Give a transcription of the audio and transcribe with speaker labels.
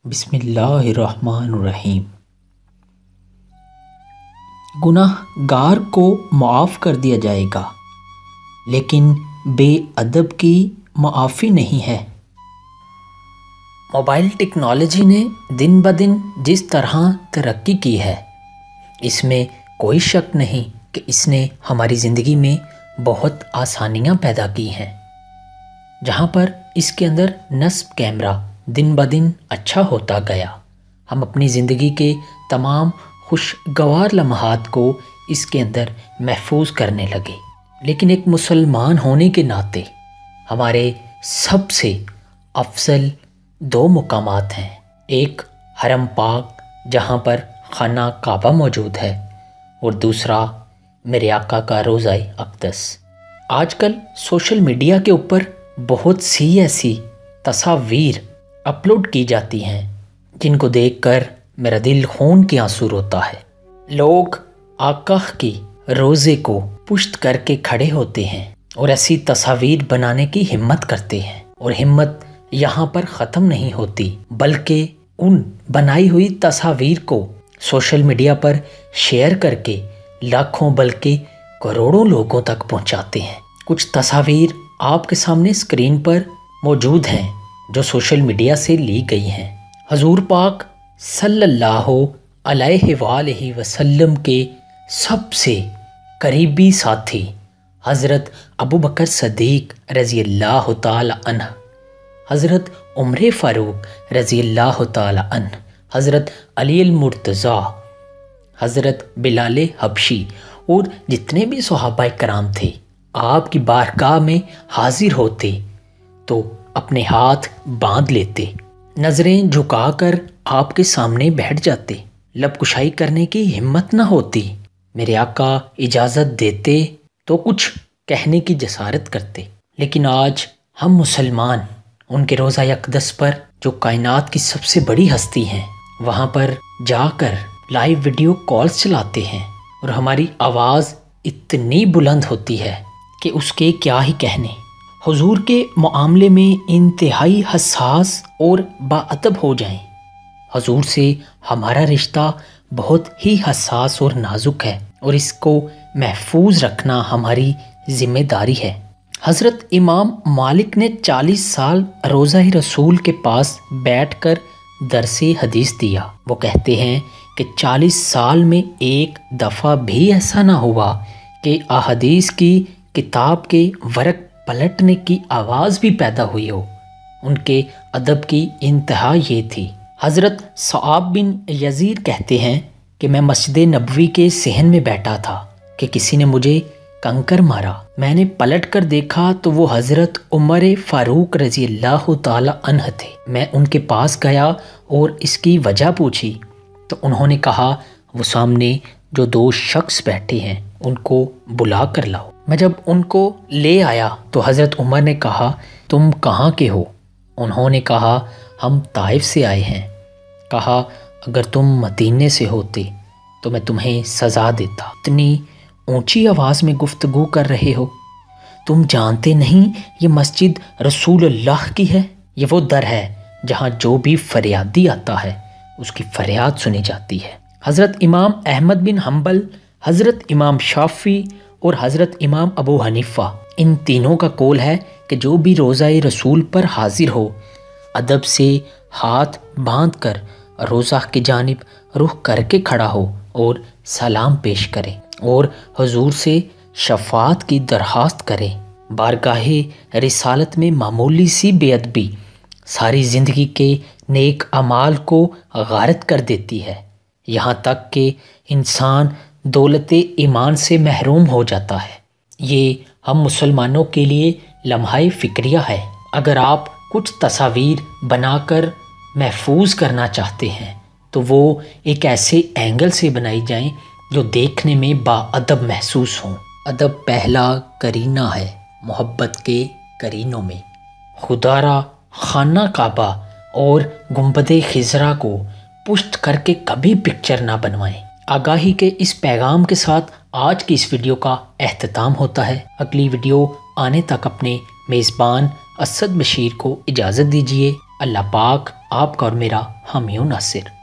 Speaker 1: بسم اللہ الرحمن الرحیم۔ گناہ گار کو معاف کر دیا جائے گا، لیکن بے ادب کی معافی نہیں ہے۔ موبائل ٹیکنالوجی نے دن بدن جس طرح ترقی کی ہے، اس میں کوئی شک نہیں کہ اس نے ہماری زندگی میں بہت آسانیاں پیدا کی ہیں۔ جہاں پر اس کے اندر نصب کیمرہ دن بدن اچھا ہوتا گیا، ہم اپنی زندگی کے تمام خوشگوار لمحات کو اس کے اندر محفوظ کرنے لگے۔ لیکن ایک مسلمان ہونے کے ناطے ہمارے سب سے افضل دو مقامات ہیں۔ ایک حرم پاک جہاں پر خانہ کعبہ موجود ہے، اور دوسرا میرے آقا کا روضہ اقدس۔ آج کل سوشل میڈیا کے اوپر بہت سی ایسی تصاویر اپلوڈ کی جاتی ہیں جن کو دیکھ کر میرا دل خون کے آنسو روتا ہے۔ لوگ آقا کی روضے کو پشت کر کے کھڑے ہوتے ہیں اور ایسی تصاویر بنانے کی ہمت کرتے ہیں، اور ہمت یہاں پر ختم نہیں ہوتی، بلکہ ان بنائی ہوئی تصاویر کو سوشل میڈیا پر شیئر کر کے لاکھوں بلکہ کروڑوں لوگوں تک پہنچاتے ہیں۔ کچھ تصاویر آپ کے سامنے اسکرین پر موجود ہیں جو سوشل میڈیا سے لی گئی ہیں۔ حضور پاک صلی اللہ علیہ وآلہ وسلم کے سب سے قریبی ساتھی حضرت ابوبکر صدیق رضی اللہ تعالی عنہ، حضرت عمر فاروق رضی اللہ تعالی عنہ، حضرت علی المرتضیٰ، حضرت بلال حبشی اور جتنے بھی صحابہ کرام تھے، آپ کی بارگاہ میں حاضر ہوتے تو اپنے ہاتھ باندھ لیتے، نظریں جھکا کر آپ کے سامنے بیٹھ جاتے، لب کشائی کرنے کی ہمت نہ ہوتی۔ میرے آقا اجازت دیتے تو کچھ کہنے کی جسارت کرتے۔ لیکن آج ہم مسلمان ان کے روضہ اقدس پر، جو کائنات کی سب سے بڑی ہستی ہیں، وہاں پر جا کر لائیو ویڈیو کالز چلاتے ہیں، اور ہماری آواز اتنی بلند ہوتی ہے کہ اس کے کیا ہی کہنے۔ حضور کے معاملے میں انتہائی حساس اور باادب ہو جائیں۔ حضور سے ہمارا رشتہ بہت ہی حساس اور نازک ہے، اور اس کو محفوظ رکھنا ہماری ذمہ داری ہے۔ حضرت امام مالک نے 40 سال روضہ رسول کے پاس بیٹھ کر درس حدیث دیا۔ وہ کہتے ہیں کہ 40 سال میں ایک دفعہ بھی ایسا نہ ہوا کہ احادیث کی کتاب کے ورق پلٹنے کی آواز بھی پیدا ہوئی ہو۔ ان کے ادب کی انتہا یہ تھی۔ حضرت صعب بن یزید کہتے ہیں کہ میں مسجد نبوی کے صحن میں بیٹھا تھا کہ کسی نے مجھے کنکر مارا۔ میں نے پلٹ کر دیکھا تو وہ حضرت عمر فاروق رضی اللہ تعالی عنہ تھے۔ میں ان کے پاس گیا اور اس کی وجہ پوچھی تو انہوں نے کہا، وہ سامنے جو دو شخص بیٹھے ہیں ان کو بلا کر لاؤ۔ میں جب ان کو لے آیا تو حضرت عمر نے کہا، تم کہاں کے ہو؟ انہوں نے کہا، ہم طائف سے آئے ہیں۔ کہا، اگر تم مدینے سے ہوتے تو میں تمہیں سزا دیتا، اتنی اونچی آواز میں گفتگو کر رہے ہو؟ تم جانتے نہیں یہ مسجد رسول اللہ کی ہے؟ یہ وہ در ہے جہاں جو بھی فریادی آتا ہے اس کی فریاد سنی جاتی ہے۔ حضرت امام احمد بن حنبل، حضرت امام شافعی اور حضرت امام ابو حنیفہ، ان تینوں کا قول ہے کہ جو بھی روضہ رسول پر حاضر ہو، ادب سے ہاتھ باندھ کر روضہ کی جانب رخ کر کے کھڑا ہو اور سلام پیش کرے اور حضور سے شفاعت کی درخواست کرے۔ بارگاہ رسالت میں معمولی سی بے ادبی ساری زندگی کے نیک اعمال کو غارت کر دیتی ہے، یہاں تک کہ انسان دولت ایمان سے محروم ہو جاتا ہے۔ یہ ہم مسلمانوں کے لیے لمحہ فکریہ ہے۔ اگر آپ کچھ تصاویر بنا کر محفوظ کرنا چاہتے ہیں تو وہ ایک ایسے اینگل سے بنائی جائیں جو دیکھنے میں باادب محسوس ہوں۔ ادب پہلا کرینہ ہے محبت کے کرینوں میں۔ خدا را خانہ کعبہ اور گنبد خضرا کو پشت کر کے کبھی پکچر نہ بنوائیں۔ آگاہی کے اس پیغام کے ساتھ آج کی اس ویڈیو کا اختتام ہوتا ہے۔ اگلی ویڈیو آنے تک اپنے میزبان اسد بشیر کو اجازت دیجیے۔ اللہ پاک آپ کا اور میرا حامی و ناصر۔